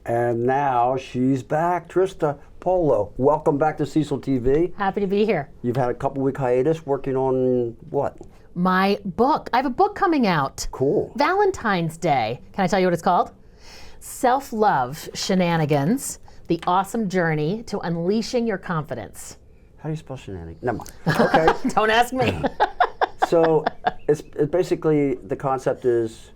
And now she's back. Trista Polo, welcome back to Cecil TV. Happy to be here. You've had a couple-week hiatus working on what? My book. I have a book coming out. Cool. Valentine's Day. Can I tell you what it's called? Self-Love Shenanigans, the awesome journey to unleashing your confidence. How do you spell shenanigans? Never mind. Okay. Don't ask me. So it's basically the concept is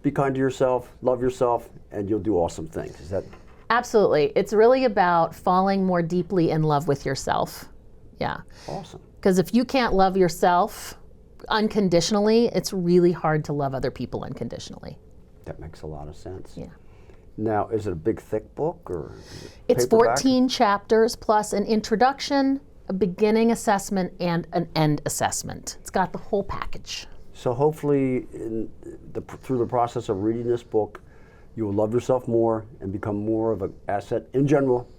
be kind to yourself, love yourself, and you'll do awesome things. Is that? Absolutely. It's really about falling more deeply in love with yourself. Yeah. Awesome. Because if you can't love yourself unconditionally, it's really hard to love other people unconditionally. That makes a lot of sense. Yeah. Now, is it a big, thick book, or is it It's paperback? 14 chapters plus an introduction, a beginning assessment, and an end assessment. It's got the whole package. So hopefully, through the process of reading this book, you will love yourself more and become more of an asset in general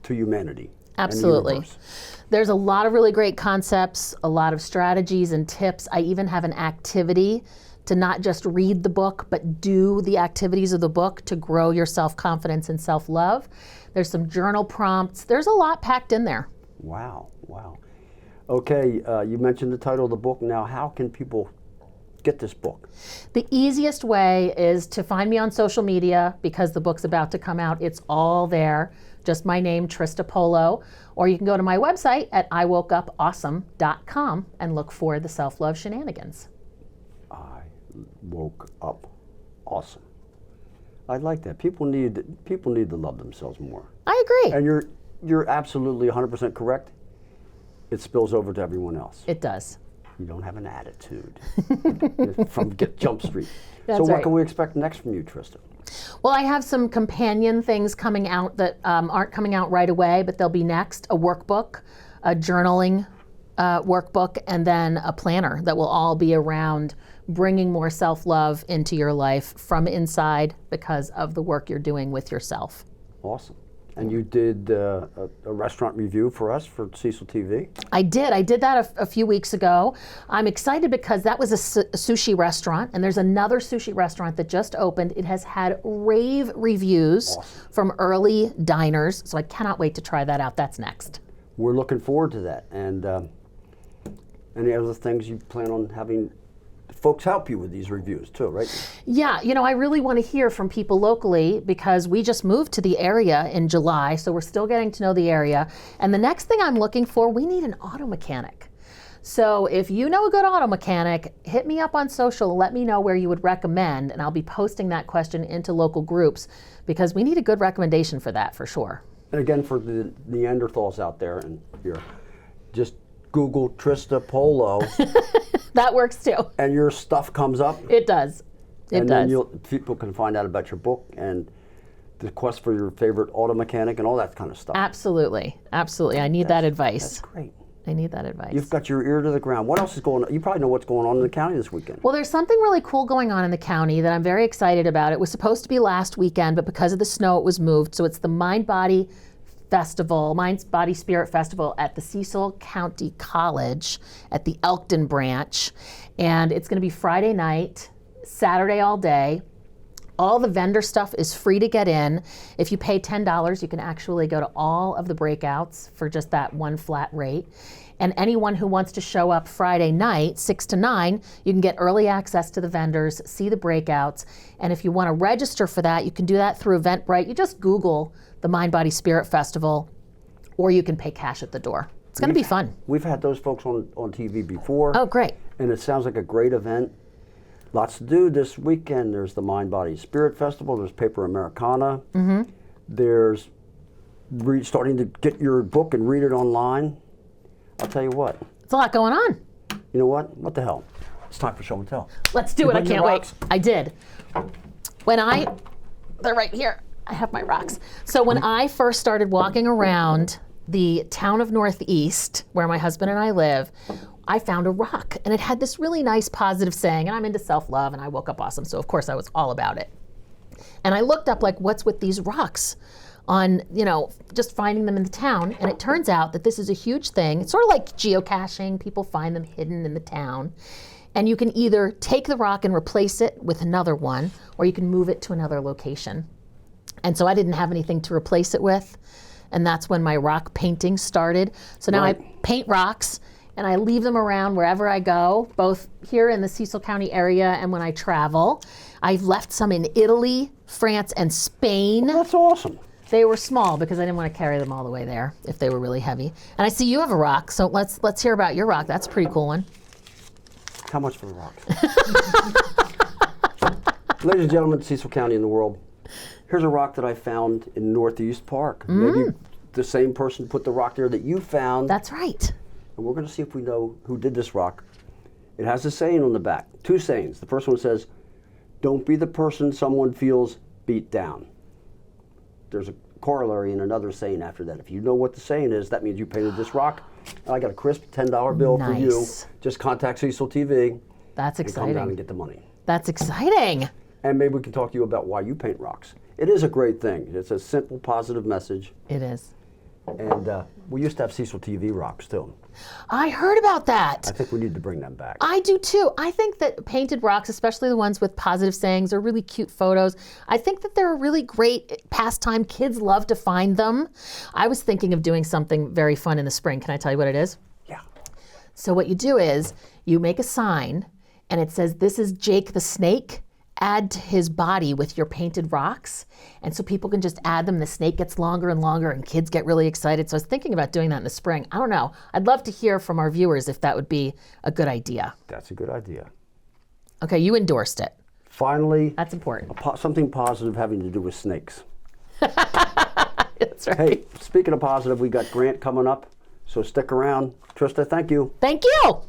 to humanity. Absolutely. And the universe. There's a lot of really great concepts, a lot of strategies and tips. I even have an activity to not just read the book, but do the activities of the book to grow your self-confidence and self-love. There's some journal prompts. There's a lot packed in there. Wow, wow. Okay, you mentioned the title of the book. Now, how can people get this book? The easiest way is to find me on social media because the book's about to come out. It's all there. Just my name, Trista Polo. Or you can go to my website at iwokeupawesome.com and look for the Self-Love Shenanigans. I woke up awesome. I like that. People need to love themselves more. I agree. And you're absolutely 100% correct. It spills over to everyone else. It does. You don't have an attitude from Jump Street. That's so what right. can we expect next from you, Trista? Well, I have some companion things coming out that aren't coming out right away, but they'll be next. A workbook, a journaling workbook, and then a planner that will all be around bringing more self-love into your life from inside because of the work you're doing with yourself. Awesome. And you did a restaurant review for us for Cecil TV? I did that a few weeks ago. I'm excited because that was a sushi restaurant, and there's another sushi restaurant that just opened. It has had rave reviews from early diners, so I cannot wait to try that out. That's next. We're looking forward to that. And any other things you plan on having folks help you with these reviews too, right? Yeah, I really want to hear from people locally because we just moved to the area in July, so we're still getting to know the area. And the next thing I'm looking for, we need an auto mechanic. So if you know a good auto mechanic, hit me up on social, let me know where you would recommend, and I'll be posting that question into local groups because we need a good recommendation for that for sure. And again, for the Neanderthals out there and here, just Google Trista Polo. That works too. And your stuff comes up. It does. And then people can find out about your book and the quest for your favorite auto mechanic and all that kind of stuff. Absolutely. Absolutely. I need that advice. That's great. I need that advice. You've got your ear to the ground. What else is going on? You probably know what's going on in the county this weekend. Well, there's something really cool going on in the county that I'm very excited about. It was supposed to be last weekend, but because of the snow, it was moved. So it's the Mind Body Spirit Festival at the Cecil County College at the Elkton branch. And it's going to be Friday night, Saturday all day. All the vendor stuff is free to get in. If you pay $10, you can actually go to all of the breakouts for just that one flat rate. And anyone who wants to show up Friday night, 6 to 9, you can get early access to the vendors, see the breakouts. And if you want to register for that, you can do that through Eventbrite. You just Google the Mind Body Spirit Festival, or you can pay cash at the door. It's going to be fun. We've had those folks on TV before. Oh, great. And it sounds like a great event. Lots to do this weekend. There's the Mind Body Spirit Festival. There's Paper Americana. Mm-hmm. There's starting to get your book and read it online. I'll tell you what. It's a lot going on. You know what? What the hell? It's time for show and tell. Let's do it. I bring your can't wait. rocks? I did. They're right here. I have my rocks. So when I first started walking around the town of Northeast, where my husband and I live, I found a rock, and it had this really nice positive saying, and I'm into self-love, and I woke up awesome, so of course I was all about it. And I looked up, like, what's with these rocks on, just finding them in the town, and it turns out that this is a huge thing. It's sort of like geocaching. People find them hidden in the town. And you can either take the rock and replace it with another one, or you can move it to another location. And so I didn't have anything to replace it with. And that's when my rock painting started. So now I paint rocks and I leave them around wherever I go, both here in the Cecil County area and when I travel. I've left some in Italy, France, and Spain. Well, that's awesome. They were small because I didn't want to carry them all the way there if they were really heavy. And I see you have a rock, so let's hear about your rock. That's a pretty cool one. How much for the rock? Ladies and gentlemen, Cecil County in the world. Here's a rock that I found in Northeast Park. Maybe the same person put the rock there that you found. That's right. And we're going to see if we know who did this rock. It has a saying on the back, 2 sayings. The first one says, don't be the person someone feels beat down. There's a corollary in another saying after that. If you know what the saying is, that means you painted this rock. I got a crisp $10 bill for you. Just contact Cecil TV. That's exciting. And come down and get the money. That's exciting. And maybe we can talk to you about why you paint rocks. It is a great thing. It's a simple, positive message. It is. And we used to have Cecil TV rocks too. I heard about that. I think we need to bring them back. I do too. I think that painted rocks, especially the ones with positive sayings, are really cute photos. I think that they're a really great pastime. Kids love to find them. I was thinking of doing something very fun in the spring. Can I tell you what it is? Yeah. So what you do is you make a sign and it says, this is Jake the Snake. Add to his body with your painted rocks. And so people can just add them. The snake gets longer and longer and kids get really excited. So I was thinking about doing that in the spring. I don't know. I'd love to hear from our viewers if that would be a good idea. That's a good idea. Okay, you endorsed it. Finally, That's important. Something positive having to do with snakes. That's right. Hey, speaking of positive, we got Grant coming up. So stick around. Trista, thank you. Thank you.